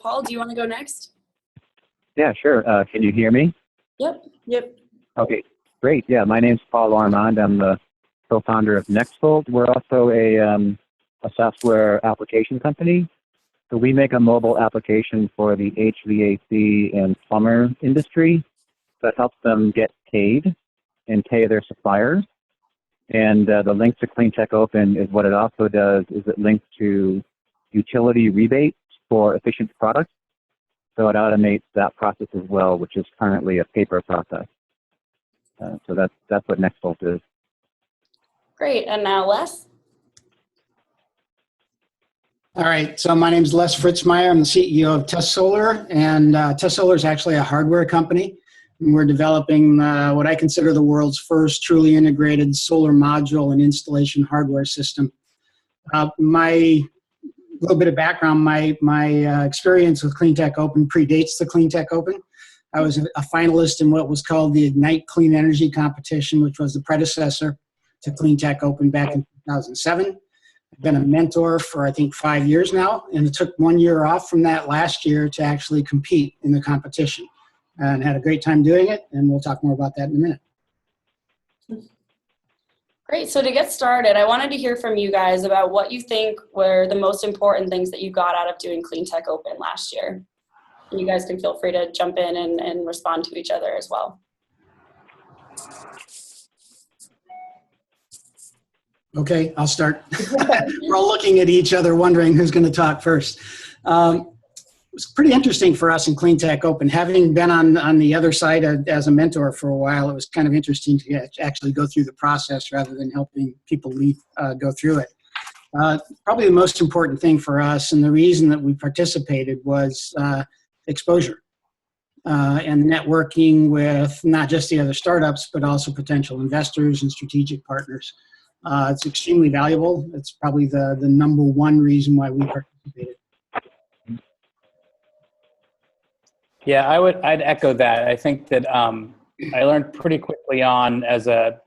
Paul, do you want to go next? Yeah, sure. Can you hear me? Yep. Okay, great. Yeah, my name's Paul Armand. I'm the co-founder of Nextfold. We're also a software application company. So we make a mobile application for the HVAC and plumber industry that helps them get paid and pay their suppliers. And the link to Cleantech Open is what it also does is it links to utility rebates for efficient products. So it automates that process as well, which is currently a paper process. So that's what Nextfold is. Great. And now Les? All right, so my name is Les Fritzmeyer. I'm the CEO of Test Solar, and Test Solar is actually a hardware company. And we're developing what I consider the world's first truly integrated solar module and installation hardware system. My little bit of background, my experience with Cleantech Open predates the Cleantech Open. I was a finalist in what was called the Ignite Clean Energy Competition, which was the predecessor to Cleantech Open back in 2007. I've been a mentor for, I think, 5 years now, and it took 1 year off from that last year to actually compete in the competition. And had a great time doing it, and we'll talk more about that in a minute. Great. So to get started, I wanted to hear from you guys about what you think were the most important things that you got out of doing Cleantech Open last year. And you guys can feel free to jump in and respond to each other as well. Okay, I'll start. We're all looking at each other wondering who's going to talk first. It was pretty interesting for us in Cleantech Open. Having been on the other side as a mentor for a while, it was kind of interesting to actually go through the process rather than helping people go through it. Probably the most important thing for us, and the reason that we participated, was exposure and networking with not just the other startups, but also potential investors and strategic partners. It's extremely valuable. It's probably the number one reason why we participated. Yeah, I'd echo that. I think that I learned pretty quickly on as a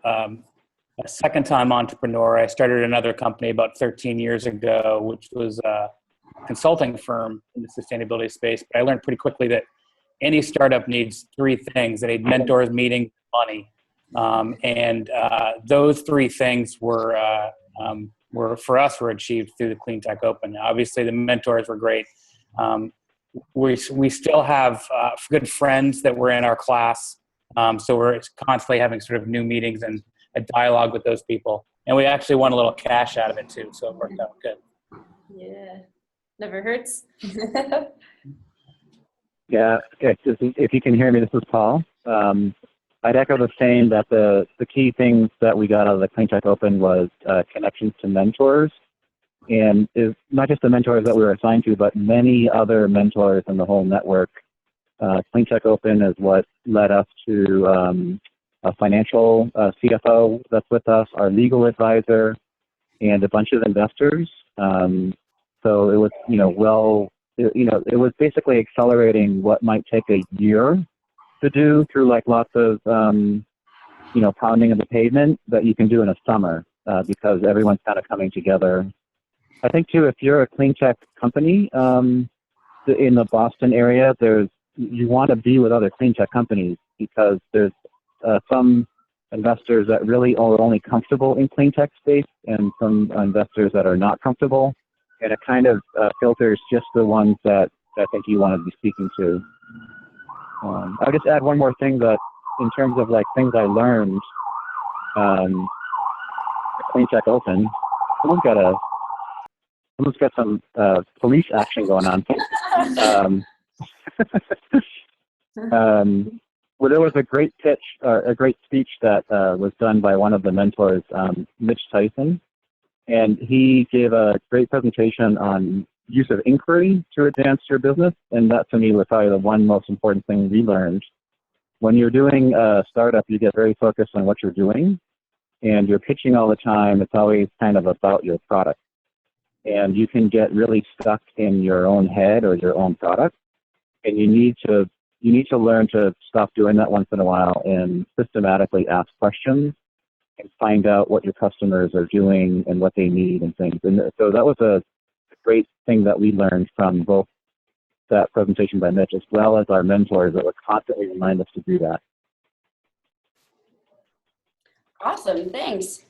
second-time entrepreneur. I started another company about 13 years ago, which was a consulting firm in the sustainability space. But I learned pretty quickly that any startup needs three things. They need mentors, meetings, money. And those three things were for us were achieved through the Cleantech Open. Obviously, the mentors were great. We still have good friends that were in our class, so we're constantly having sort of new meetings and a dialogue with those people. And we actually won a little cash out of it too, so it worked out good. Yeah, never hurts. Yeah, if you can hear me, this is Paul. I'd echo the same that the key things that we got out of the Cleantech Open was connections to mentors. And it's not just the mentors that we were assigned to, but many other mentors in the whole network. Cleantech Open is what led us to a financial CFO that's with us, our legal advisor, and a bunch of investors. So it was, it was basically accelerating what might take a year to do through like lots of, pounding of the pavement that you can do in a summer because everyone's kind of coming together. I think too, if you're a clean tech company in the Boston area, you want to be with other clean tech companies because there's some investors that really are only comfortable in clean tech space and some investors that are not comfortable. And it kind of filters just the ones that I think you want to be speaking to. I'll just add one more thing that in terms of like things I learned at Cleantech Open, someone's got some police action going on. Well, there was a great pitch, a great speech that was done by one of the mentors, Mitch Tyson, and he gave a great presentation on use of inquiry to advance your business, and that to me was probably the one most important thing we learned. When you're doing a startup, you get very focused on what you're doing, and you're pitching all the time. It's always kind of about your product. And you can get really stuck in your own head or your own product. And you need to learn to stop doing that once in a while and systematically ask questions and find out what your customers are doing and what they need and things. And so that was a great thing that we learned from both that presentation by Mitch, as well as our mentors that would constantly remind us to do that. Awesome, thanks.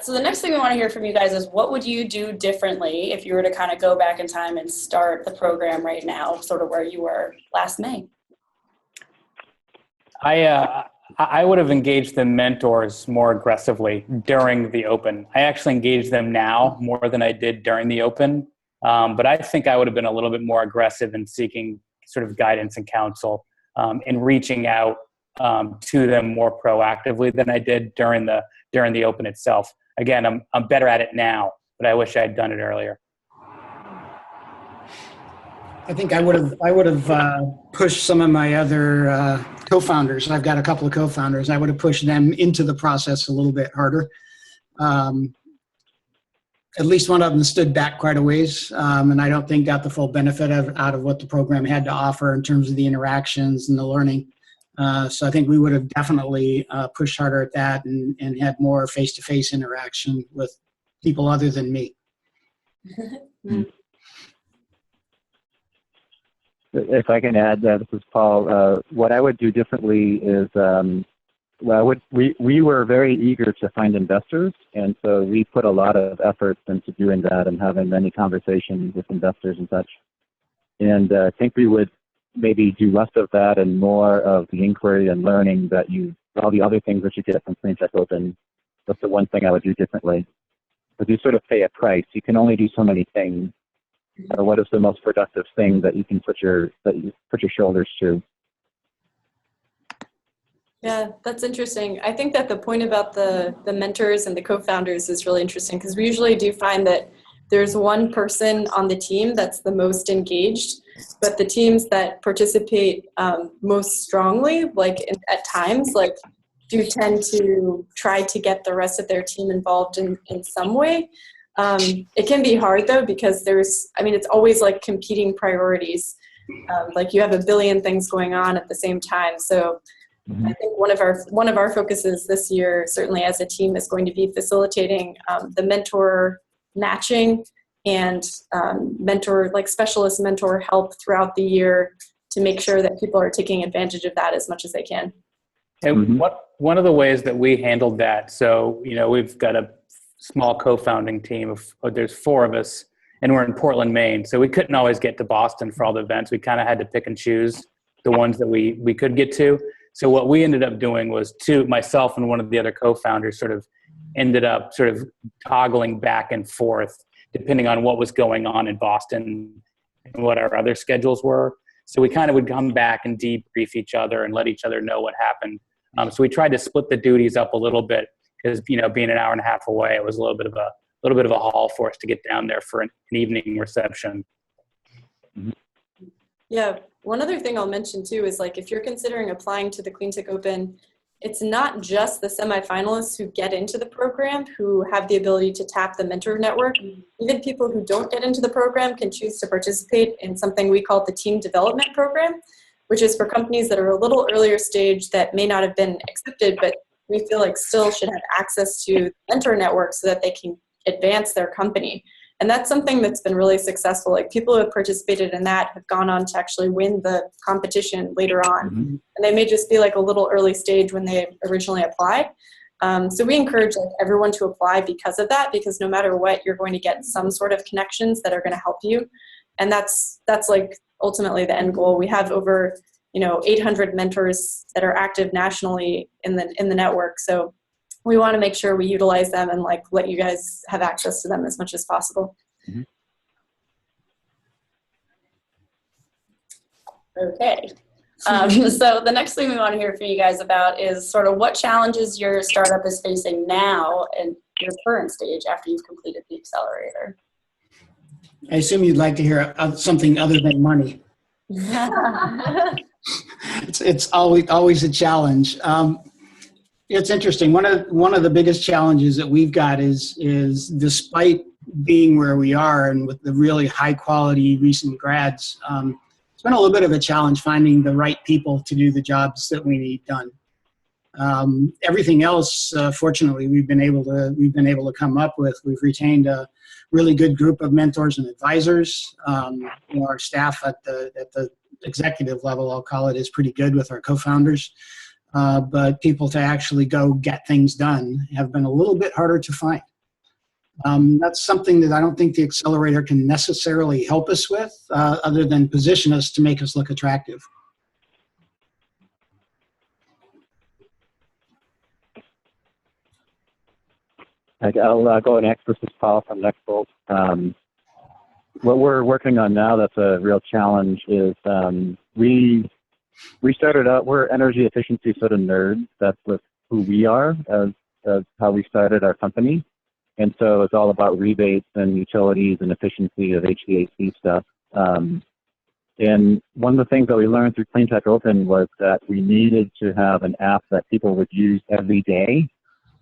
So the next thing we want to hear from you guys is, what would you do differently if you were to kind of go back in time and start the program right now, sort of where you were last May? I would have engaged the mentors more aggressively during the Open. I actually engage them now more than I did during the Open, but I think I would have been a little bit more aggressive in seeking sort of guidance and counsel, and reaching out to them more proactively than I did during the Open itself. Again, I'm better at it now, but I wish I had done it earlier. I think I would have pushed some of my other co-founders. I've got a couple of co-founders. I would have pushed them into the process a little bit harder. At least one of them stood back quite a ways, and I don't think got the full benefit out of what the program had to offer in terms of the interactions and the learning. So I think we would have definitely pushed harder at that and had more face-to-face interaction with people other than me. If I can add, this is Paul. What I would do differently is, we were very eager to find investors, and so we put a lot of efforts into doing that and having many conversations with investors and such. And I think we would maybe do less of that and more of the inquiry and learning that all the other things that you get from Cleantech Open. That's the one thing I would do differently. Because you sort of pay a price. You can only do so many things. What is the most productive thing that you can put your shoulders to? Yeah, that's interesting. I think that the point about the mentors and the co-founders is really interesting, because we usually do find that there's one person on the team that's the most engaged, but the teams that participate most strongly, at times, do tend to try to get the rest of their team involved in some way. It can be hard though, because it's always like competing priorities. You have a billion things going on at the same time. So I think one of our focuses this year, certainly as a team, is going to be facilitating the mentor matching and specialist mentor help throughout the year to make sure that people are taking advantage of that as much as they can. And one of the ways that we handled that, so we've got a small co-founding team there's 4 of us, and we're in Portland, Maine. So we couldn't always get to Boston for all the events. We kind of had to pick and choose the ones that we could get to. So what we ended up doing was myself and one of the other co-founders sort of ended up sort of toggling back and forth depending on what was going on in Boston and what our other schedules were. So we kind of would come back and debrief each other and let each other know what happened. So we tried to split the duties up a little bit, because being an hour and a half away, it was a little bit of a haul for us to get down there for an evening reception. Yeah, one other thing I'll mention too is if you're considering applying to the Cleantech Open, it's not just the semifinalists who get into the program who have the ability to tap the mentor network. Even people who don't get into the program can choose to participate in something we call the team development program, which is for companies that are a little earlier stage that may not have been accepted, but we feel still should have access to the mentor network so that they can advance their company. And that's something that's been really successful. People who have participated in that have gone on to actually win the competition later on. And they may just be a little early stage when they originally applied. So we encourage everyone to apply because of that, because no matter what, you're going to get some sort of connections that are going to help you. And that's ultimately the end goal. We have over 800 mentors that are active nationally in the network. So we want to make sure we utilize them and let you guys have access to them as much as possible. Okay. So the next thing we want to hear from you guys about is sort of what challenges your startup is facing now and your current stage after you've completed the accelerator. I assume you'd like to hear something other than money. It's always a challenge. It's interesting. One of the biggest challenges that we've got is despite being where we are and with the really high quality recent grads, it's been a little bit of a challenge finding the right people to do the jobs that we need done. Everything else, fortunately, we've been able to come up with. We've retained a really good group of mentors and advisors. Our staff at the executive level, I'll call it, is pretty good with our co-founders. But people to actually go get things done have been a little bit harder to find. That's something that I don't think the accelerator can necessarily help us with, other than position us to make us look attractive. I'll go next. This is Paul from Nextbolt. What we're working on now that's a real challenge is we started out, we're energy efficiency sort of nerds. That's with who we are as how we started our company. And so it's all about rebates and utilities and efficiency of HVAC stuff. And one of the things that we learned through Cleantech Open was that we needed to have an app that people would use every day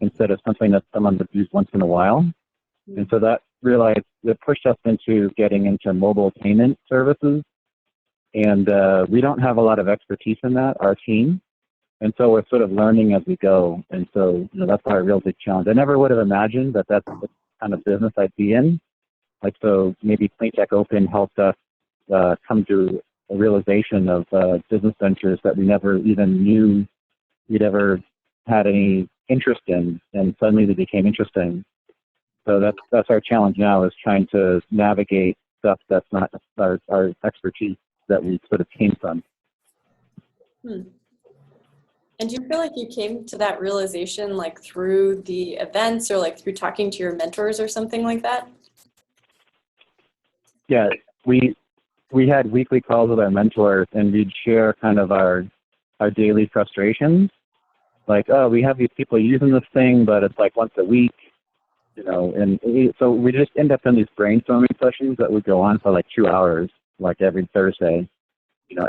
instead of something that someone would use once in a while. And so that pushed us into getting into mobile payment services. And we don't have a lot of expertise in that, our team. And so we're sort of learning as we go. And so that's our real big challenge. I never would have imagined that that's the kind of business I'd be in. So maybe Cleantech Open helped us come to a realization of business ventures that we never even knew we'd ever had any interest in, and suddenly they became interesting. So that's our challenge now, is trying to navigate stuff that's not our expertise that we sort of came from. And do you feel like you came to that realization through the events or through talking to your mentors or something like that? Yeah, we had weekly calls with our mentors, and we'd share kind of our daily frustrations. Oh, we have these people using this thing, but it's once a week, and so we just end up in these brainstorming sessions that would go on for 2 hours, every Thursday,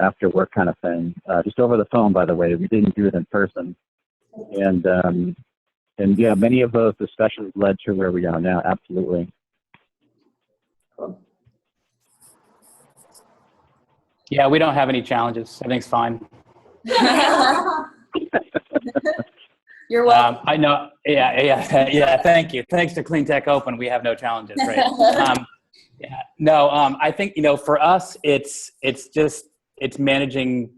after work kind of thing, just over the phone, by the way. We didn't do it in person. And yeah, many of those discussions led to where we are now. Absolutely. Cool. Yeah, we don't have any challenges. Everything's fine. You're welcome. I know. Yeah. Thank you. Thanks to Cleantech Open, we have no challenges, right? I think for us, it's managing,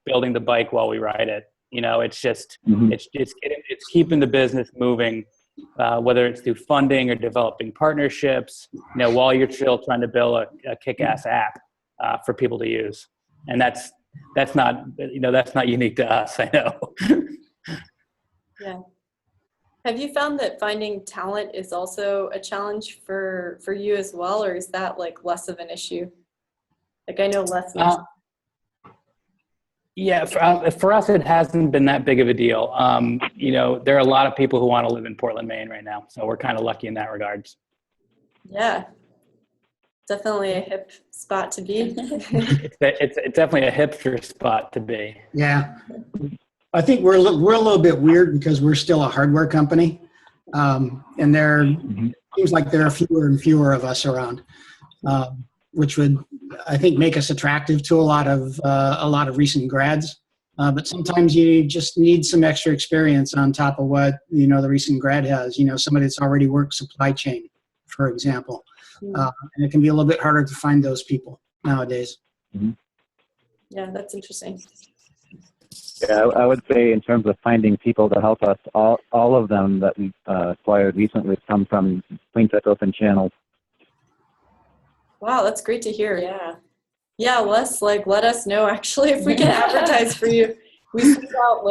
building the bike while we ride it. It's just it's keeping the business moving, whether it's through funding or developing partnerships. While you're still trying to build a kick-ass app for people to use, and that's not unique to us. I know. Yeah. Have you found that finding talent is also a challenge for you as well, or is that less of an issue? I know less. Yeah, for us, it hasn't been that big of a deal. There are a lot of people who want to live in Portland, Maine right now, so we're kind of lucky in that regards. Yeah, definitely a hip spot to be. It's definitely a hipster spot to be. Yeah. I think we're a little bit weird because we're still a hardware company, and seems like there are fewer and fewer of us around, which would, I think, make us attractive to a lot of recent grads. But sometimes you just need some extra experience on top of what the recent grad has. Somebody that's already worked supply chain, for example, and it can be a little bit harder to find those people nowadays. Mm-hmm. Yeah, that's interesting. Yeah, I would say in terms of finding people to help us, all of them that we've acquired recently come from Cleantech Open channels. Wow, that's great to hear. Yeah, Les, let us know actually if we can advertise for you. We send out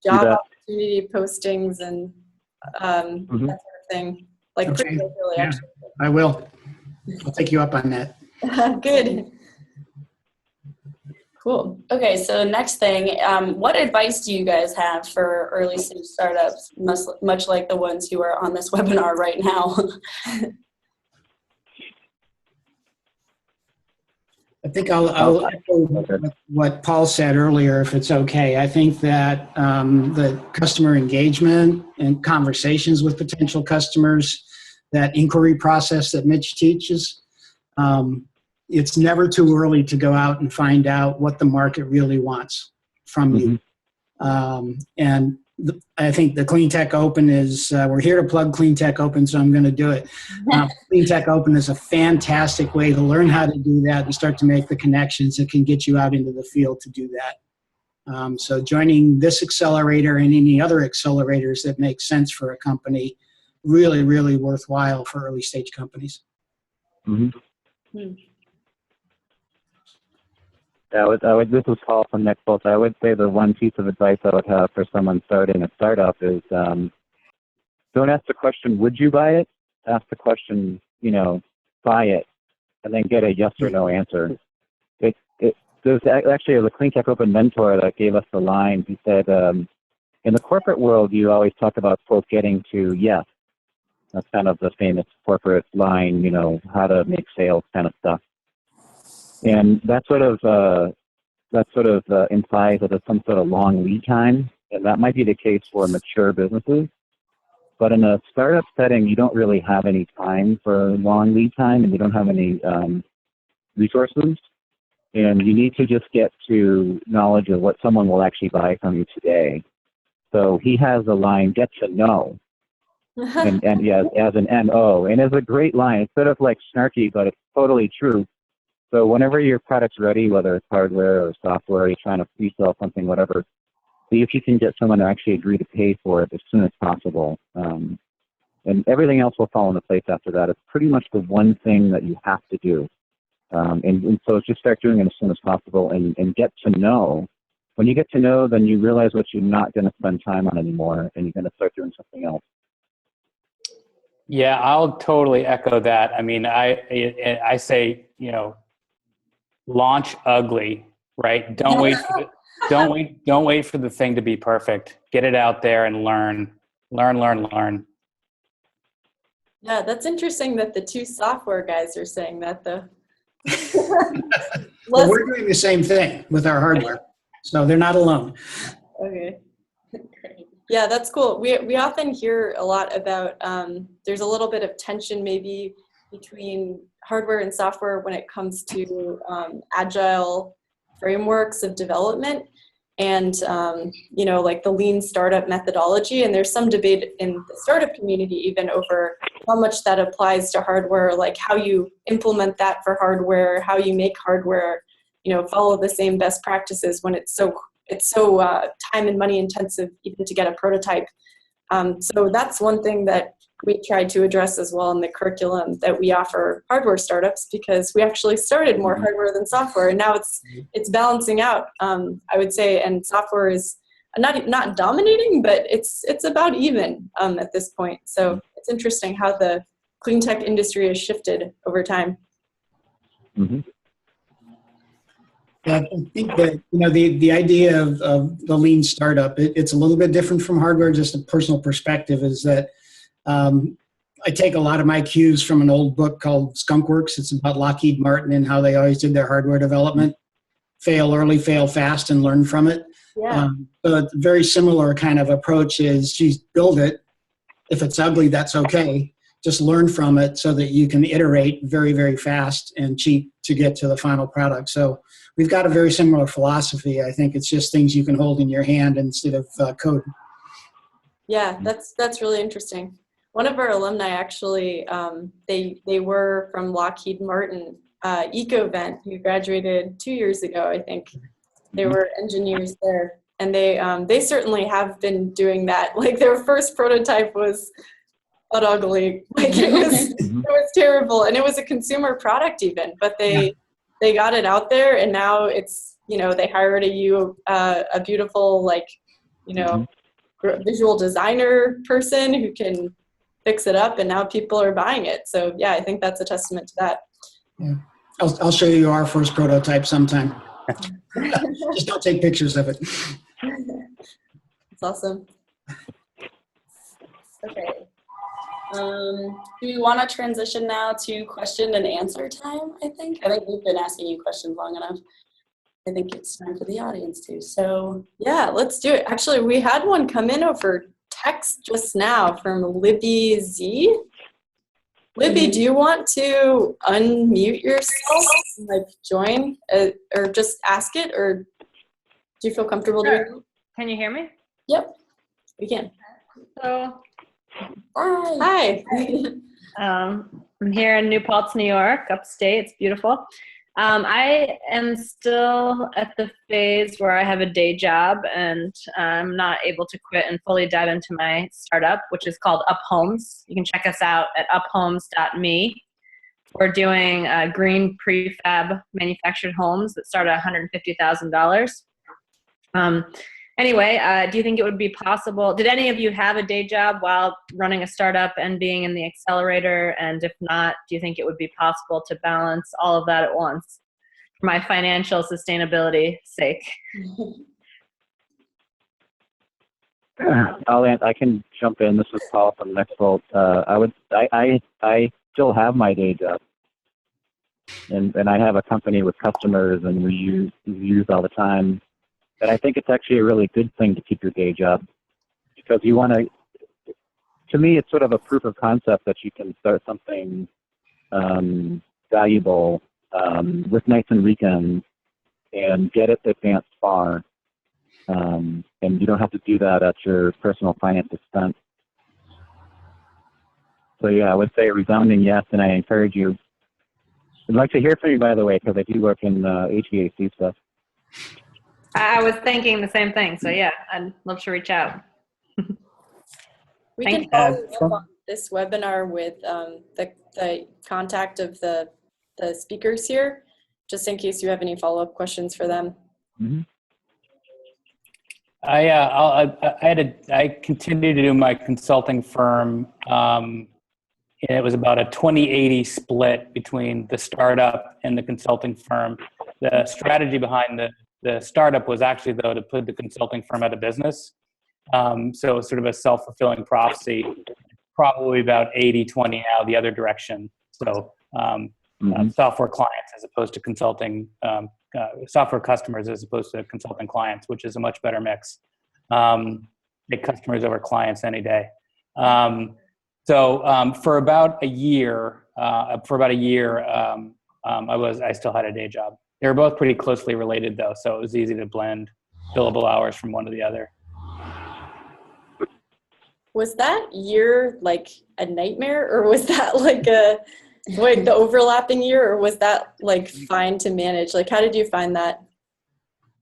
job opportunity postings and that sort of thing. Pretty regularly, actually. I will. I'll take you up on that. Good. Cool. Okay, so next thing, what advice do you guys have for early stage startups, much like the ones who are on this webinar right now? I think I'll echo what Paul said earlier, if it's okay. I think that the customer engagement and conversations with potential customers, that inquiry process that Mitch teaches, it's never too early to go out and find out what the market really wants from you. I think the Cleantech Open is, we're here to plug Cleantech Open, so I'm going to do it. Cleantech Open is a fantastic way to learn how to do that and start to make the connections that can get you out into the field to do that. So joining this accelerator and any other accelerators that make sense for a company, really, really worthwhile for early stage companies. Mm-hmm. This was Paul from Next Pulse. I would say the one piece of advice I would have for someone starting a startup is don't ask the question, would you buy it? Ask the question, buy it, and then get a yes or no answer. There's actually a Cleantech Open mentor that gave us the line. He said, in the corporate world, you always talk about, quote, getting to yes. That's kind of the famous corporate line, how to make sales kind of stuff. And that sort of implies that there's some sort of long lead time, and that might be the case for mature businesses. But in a startup setting, you don't really have any time for long lead time, and you don't have any resources. And you need to just get to knowledge of what someone will actually buy from you today. So he has a line, get to know, and yeah, as an N-O. And it's a great line. It's sort of like snarky, but it's totally true. So whenever your product's ready, whether it's hardware or software, you're trying to resell something, whatever, see if you can get someone to actually agree to pay for it as soon as possible. And everything else will fall into place after that. It's pretty much the one thing that you have to do. And so just start doing it as soon as possible and get to know. When you get to know, then you realize what you're not going to spend time on anymore, and you're going to start doing something else. Yeah, I'll totally echo that. I mean, I say, launch ugly, right? Don't wait for the thing to be perfect. Get it out there and learn. Yeah, that's interesting that the two software guys are saying that, though. Well, we're doing the same thing with our hardware, so they're not alone. Okay, great. Yeah, that's cool. We often hear a lot about there's a little bit of tension maybe between hardware and software when it comes to agile frameworks of development and like the lean startup methodology. And there's some debate in the startup community even over how much that applies to hardware, like how you implement that for hardware, how you make hardware, follow the same best practices when it's so time and money intensive even to get a prototype. So that's one thing that we tried to address as well in the curriculum that we offer hardware startups, because we actually started more hardware than software, and now it's balancing out, I would say, and software is not dominating, but it's about even at this point. So it's interesting how the clean tech industry has shifted over time. Mm-hmm. I think that the idea of the lean startup, it's a little bit different from hardware. Just a personal perspective is that I take a lot of my cues from an old book called Skunk Works. It's about Lockheed Martin and how they always did their hardware development. Fail early, fail fast, and learn from it. Yeah. So a very similar kind of approach is, geez, build it. If it's ugly, that's okay. Just learn from it so that you can iterate very, very fast and cheap to get to the final product. So we've got a very similar philosophy. I think it's just things you can hold in your hand instead of code. Yeah, that's really interesting. One of our alumni actually, they were from Lockheed Martin, EcoVent, who graduated 2 years ago, I think. They were engineers there, and they certainly have been doing that. Like their first prototype was ugly, like it was terrible, and it was a consumer product even. But they got it out there, and now it's they hired a beautiful visual designer person who can fix it up, and now people are buying it. So yeah, I think that's a testament to that. Yeah. I'll show you our first prototype sometime. Just don't take pictures of it. That's awesome. Okay. Do we want to transition now to question and answer time, I think we've been asking you questions long enough. I think it's time for the audience too. So yeah, let's do it. Actually, we had one come in over text just now from Libby Z. Libby, do you want to unmute yourself and join or just ask it, or do you feel comfortable doing it? Can you hear me? Yep, we can. So, Hi. I'm here in New Paltz, New York, upstate. It's beautiful. I am still at the phase where I have a day job and I'm not able to quit and fully dive into my startup, which is called Up Homes. You can check us out at uphomes.me. We're doing green prefab manufactured homes that start at $150,000. Anyway, do you think it would be possible? Did any of you have a day job while running a startup and being in the accelerator? And if not, do you think it would be possible to balance all of that at once for my financial sustainability sake? I can jump in. This is Paul from Nextbolt. I still have my day job, and I have a company with customers, and we use all the time. And I think it's actually a really good thing to keep your day job, because you want to me, it's sort of a proof of concept that you can start something valuable with nights and weekends and get it advanced far. And you don't have to do that at your personal finance expense. So yeah, I would say a resounding yes, and I encourage you. I'd like to hear from you, by the way, because I do work in HVAC stuff. I was thinking the same thing. So yeah, I'd love to reach out. We Thank can follow up on this webinar with the contact of the speakers here, just in case you have any follow-up questions for them. Mm-hmm. I continued to do my consulting firm. And it was about a 20-80 split between the startup and the consulting firm. The strategy behind the startup was actually, though, to put the consulting firm out of business. So it was sort of a self-fulfilling prophecy, probably about 80-20 now the other direction. So software clients as opposed to consulting, software customers as opposed to consulting clients, which is a much better mix. Take customers over clients any day. So for about a year, I still had a day job. They were both pretty closely related, though, so it was easy to blend billable hours from one to the other. Was that year like a nightmare, or was that like the overlapping year, or was that like fine to manage? Like, how did you find that?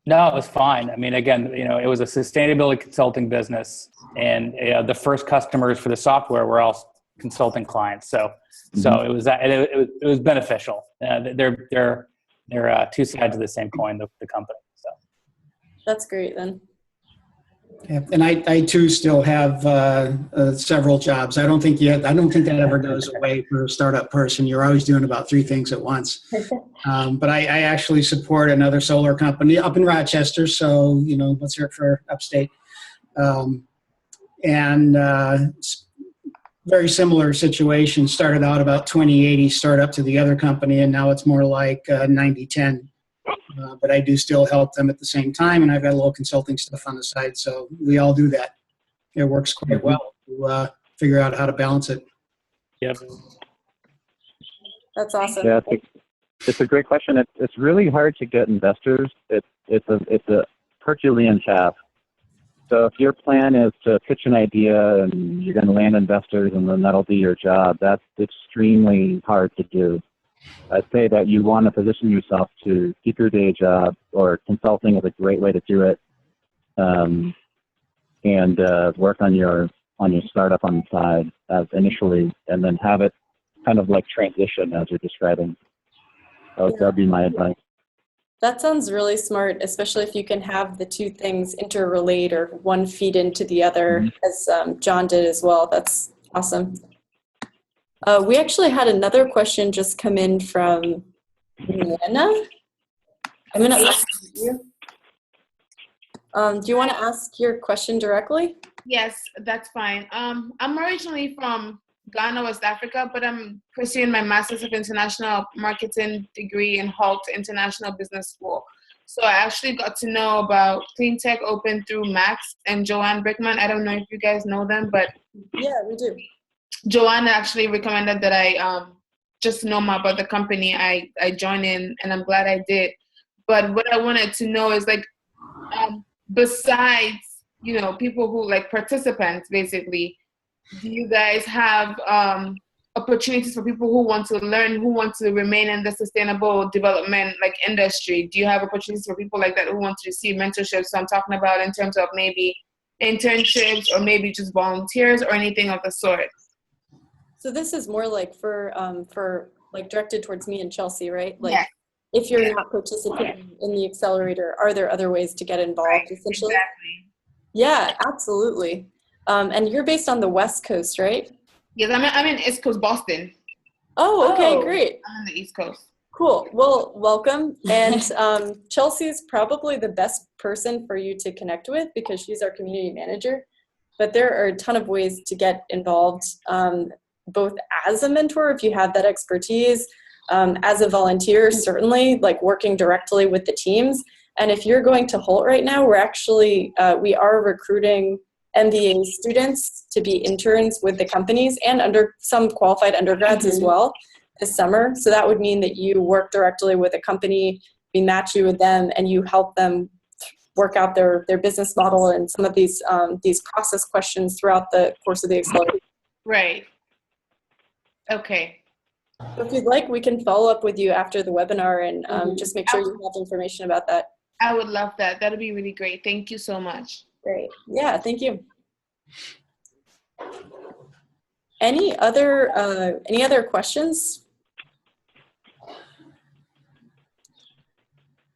No, it was fine. I mean, again, it was a sustainability consulting business, and the first customers for the software were all consulting clients. So it was that it was beneficial. They're two sides of the same coin, the company. So That's great then. Yeah, and I too still have several jobs. I don't think that ever goes away for a startup person. You're always doing about 3 things at once. But I actually support another solar company up in Rochester. So, let's hear it for upstate. Very similar situation. Started out about 20-80 startup to the other company, and now it's more like 90-10. But I do still help them at the same time, and I've got a little consulting stuff on the side, so we all do that. It works quite well to figure out how to balance it. Yep. That's awesome. Yeah, it's a great question. It's really hard to get investors. It's a Herculean task. So if your plan is to pitch an idea and you're going to land investors and then that'll be your job, that's extremely hard to do. I'd say that you want to position yourself to keep your day job, or consulting is a great way to do it, and work on your startup on the side as initially, and then have it kind of like transition as you're describing. So that'd be my advice. That sounds really smart, especially if you can have the 2 things interrelate or one feed into the other, as John did as well. That's awesome. We actually had another question just come in from Nana. I'm going to ask you. Do you want to ask your question directly? Yes, that's fine. I'm originally from Ghana, West Africa, but I'm pursuing my Master's of International Marketing degree in Holt International Business School. So I actually got to know about Cleantech Open through Max and Joanne Brickman. I don't know if you guys know them, but yeah, we do. Joanne actually recommended that I just know more about the company. I joined in, and I'm glad I did. But what I wanted to know is, like, besides, people who like participants, basically, do you guys have opportunities for people who want to learn, who want to remain in the sustainable development like industry? Do you have opportunities for people like that who want to receive mentorship? So I'm talking about in terms of maybe internships or maybe just volunteers or anything of the sort. So this is more like for like directed towards me and Chelsea, right? Like, Yes. if you're not participating in the accelerator, are there other ways to get involved? Right, Essentially. exactly. Yeah, absolutely. And you're based on the West Coast, right? Yes, I'm in East Coast, Boston. Oh, okay, great. I'm on the East Coast. Cool. Well, welcome. And Chelsea's probably the best person for you to connect with because she's our community manager. But there are a ton of ways to get involved, both as a mentor, if you have that expertise, as a volunteer, certainly, like working directly with the teams. And if you're going to Holt right now, we are recruiting MBA students to be interns with the companies and under some qualified undergrads as well this summer. So that would mean that you work directly with a company, we match you with them, and you help them work out their business model and some of these process questions throughout the course of the accelerator. Right. Okay. So if you'd like, we can follow up with you after the webinar and just make sure you have information about that. I would love that. That'd be really great. Thank you so much. Great. Yeah, thank you. Any other questions?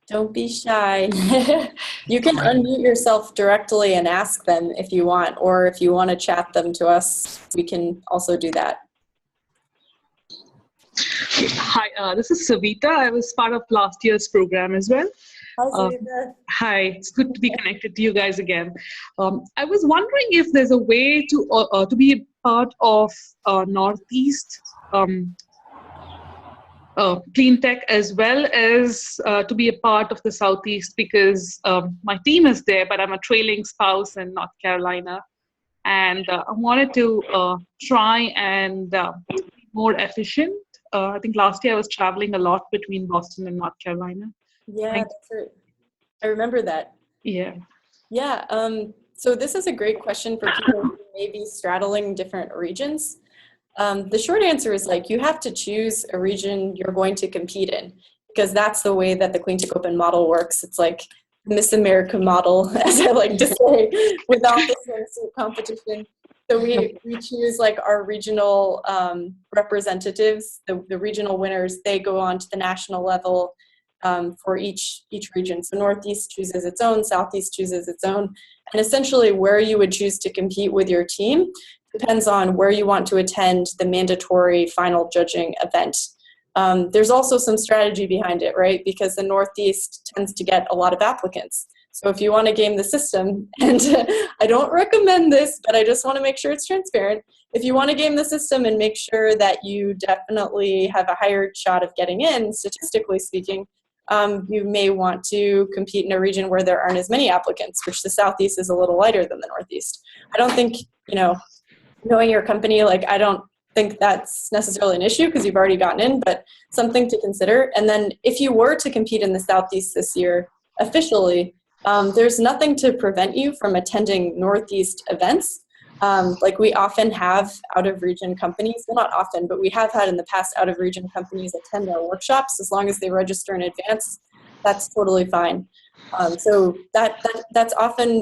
Don't be shy. You can unmute yourself directly and ask them if you want, or if you want to chat them to us, we can also do that. Hi, this is Savita. I was part of last year's program as well. Hi, Savita. Hi, it's good to be connected to you guys again. I was wondering if there's a way to be a part of Northeast Cleantech as well as to be a part of the Southeast, because my team is there, but I'm a trailing spouse in North Carolina. And I wanted to try and be more efficient. I think last year I was traveling a lot between Boston and North Carolina. Yeah, that's right. I remember that. Yeah. Yeah. So this is a great question for people who may be straddling different regions. The short answer is you have to choose a region you're going to compete in, because that's the way that the Cleantech Open model works. It's like Miss America model, as I like to say, without the swimsuit competition. So we choose our regional representatives, the regional winners. They go on to the national level for each region. So Northeast chooses its own, Southeast chooses its own, and essentially where you would choose to compete with your team depends on where you want to attend the mandatory final judging event. There's also some strategy behind it, right? Because the Northeast tends to get a lot of applicants. So if you want to game the system, and I don't recommend this, but I just want to make sure it's transparent. If you want to game the system and make sure that you definitely have a higher shot of getting in, statistically speaking, you may want to compete in a region where there aren't as many applicants, which the Southeast is a little lighter than the Northeast. I don't think, knowing your company, I don't think that's necessarily an issue because you've already gotten in, but something to consider. And then if you were to compete in the Southeast this year, officially, there's nothing to prevent you from attending Northeast events. We often have out-of-region companies, well, not often, but we have had in the past out-of-region companies attend our workshops as long as they register in advance. That's totally fine. So that's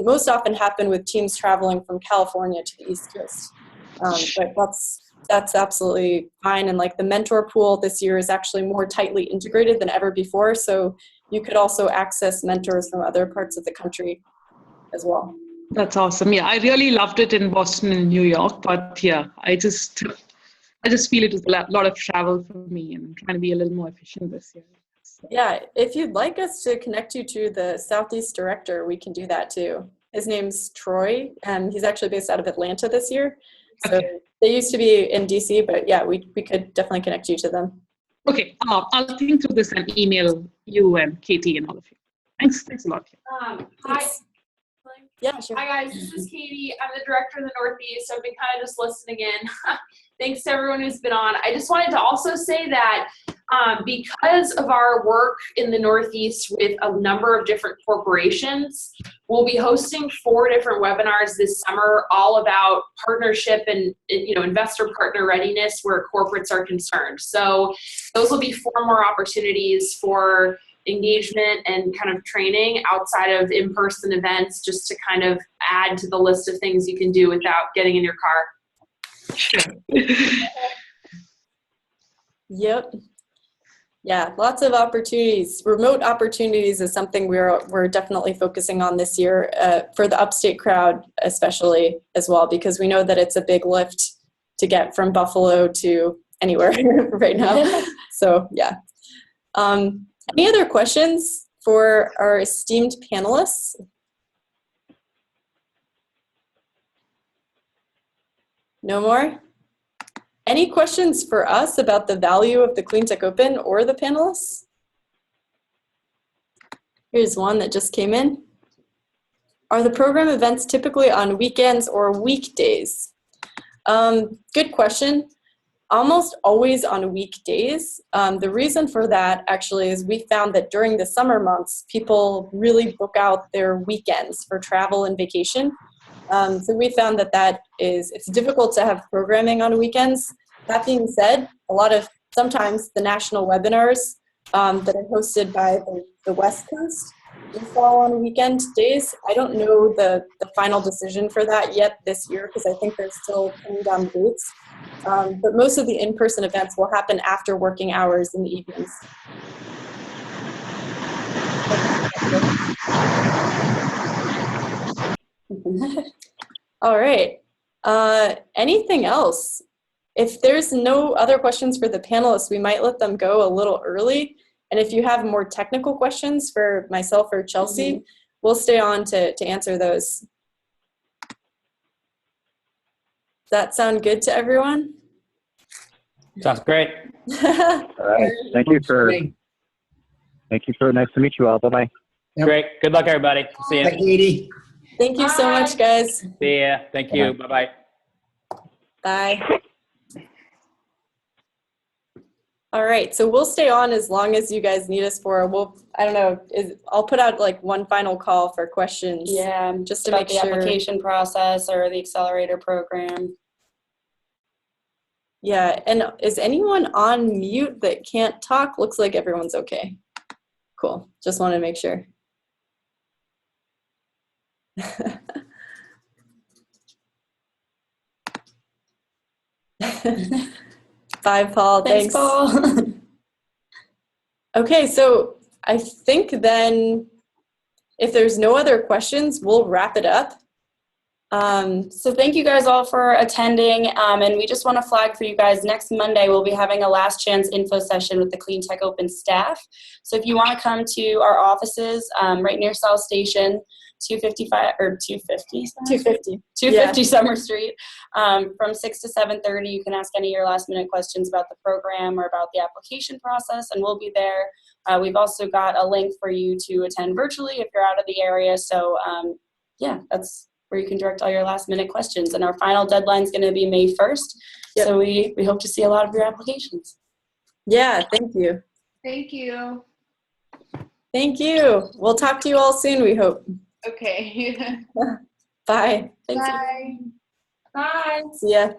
most often happen with teams traveling from California to the East Coast. But that's absolutely fine. And the mentor pool this year is actually more tightly integrated than ever before. So you could also access mentors from other parts of the country as well. That's awesome. Yeah, I really loved it in Boston and New York, but yeah, I just feel it was a lot of travel for me, and I'm trying to be a little more efficient this year. So. Yeah, if you'd like us to connect you to the Southeast director, we can do that too. His name's Troy, and he's actually based out of Atlanta this year. So okay. They used to be in DC, but yeah, we could definitely connect you to them. Okay, I'll think through this and email you and Katie and all of you. Thanks a lot. Hi. Yeah, sure. Hi guys, this is Katie. I'm the director of the Northeast, so I've been kind of just listening in. Thanks to everyone who's been on. I just wanted to also say that because of our work in the Northeast with a number of different corporations, we'll be hosting 4 different webinars this summer, all about partnership and investor partner readiness where corporates are concerned. So those will be 4 more opportunities for engagement and kind of training outside of in-person events, just to kind of add to the list of things you can do without getting in your car. Yep. Yeah, lots of opportunities. Remote opportunities is something we're definitely focusing on this year for the upstate crowd, especially as well, because we know that it's a big lift to get from Buffalo to anywhere right now. So yeah. Any other questions for our esteemed panelists? No more? Any questions for us about the value of the Cleantech Open or the panelists? Here's one that just came in. Are the program events typically on weekends or weekdays? Good question. Almost always on weekdays. The reason for that actually is we found that during the summer months, people really book out their weekends for travel and vacation. So we found that it's difficult to have programming on weekends. That being said, sometimes the national webinars that are hosted by the West Coast will fall on weekend days. I don't know the final decision for that yet this year, because I think they're still pinning down dates. But most of the in-person events will happen after working hours in the evenings. All right. Anything else? If there's no other questions for the panelists, we might let them go a little early. And if you have more technical questions for myself or Chelsea, we'll stay on to answer those. Does that sound good to everyone? Sounds great. All right. Thank you for nice to meet you all. Bye-bye. Yep. Great. Good luck, everybody. See you. Bye, Katie. Thank you so much, guys. See ya. Thank you. Bye-bye. Bye. All right, so we'll stay on as long as you guys need us for. I don't know, I'll put out like one final call for questions. Yeah, just to about make the sure. application process or the accelerator program. Yeah, and is anyone on mute that can't talk? Looks like everyone's okay. Cool, just want to make sure. Bye, Paul. Thanks. Paul. Okay, so I think then if there's no other questions, we'll wrap it up. So thank you guys all for attending, and we just want to flag for you guys, next Monday we'll be having a last chance info session with the Cleantech Open staff. So if you want to come to our offices right near South Station, 250 Summer Street, from 6 to 7:30, you can ask any of your last minute questions about the program or about the application process, and we'll be there. We've also got a link for you to attend virtually if you're out of the area. So yeah, that's where you can direct all your last minute questions. And our final deadline is going to be May 1st. Yep. So we hope to see a lot of your applications. Yeah, thank you. Thank you. Thank you. We'll talk to you all soon, we hope. Okay. Bye. Thanks. Bye. Bye. See ya.